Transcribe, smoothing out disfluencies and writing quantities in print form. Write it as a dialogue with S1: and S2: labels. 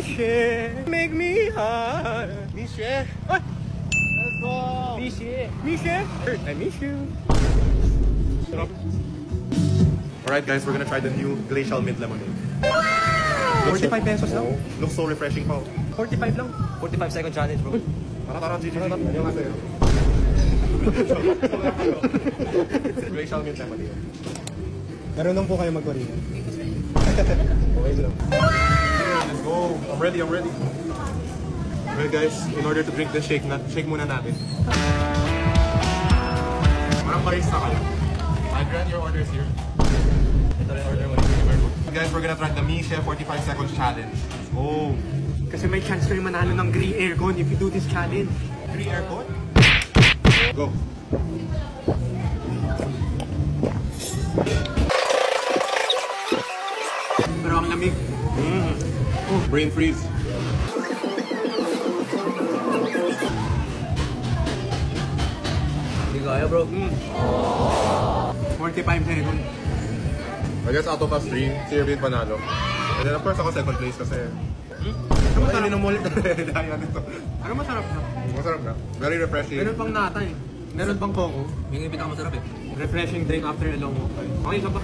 S1: Michelle, make me hot.
S2: Michelle.
S1: Ay!
S2: Let's go.
S1: Michelle, I miss you.
S2: Alright guys, we're gonna try the new Glacial Mint Lemonade.
S1: 45 pesos lang.
S2: Looks so refreshing pa.
S1: 45 lang.
S3: 45-second challenge, bro.
S2: Tara, GG. Glacial Mint Lemonade.
S1: Marunong po kayo mag-Korean.
S2: Okay lang. Let's go. I'm ready. Well guys, in order to drink the shake muna natin. Parang barista kayo. I grant your orders here.
S3: Ito rin order mo.
S2: Guys, we're gonna try the Michelle 45 seconds challenge. Oh,
S1: Kasi may chance kayo manalo ng green aircon if you do this challenge.
S2: free aircon? Go.
S1: Pero ang lamig.
S2: Oh, brain freeze.
S3: Hindi kaya, bro.
S1: 45 seconds.
S2: I guess out of us three, si Irvin panalo. And then of course ako second place kasi
S1: Ano masarap?
S2: kainin ng mulit dahil ito.
S1: Ano masarap na?
S2: Masarap na. Very refreshing.
S1: Meron pang nata eh. Meron pang coco.
S3: Yung pinakamasarap eh.
S1: Refreshing drink after a long walk. Okay, isa pa.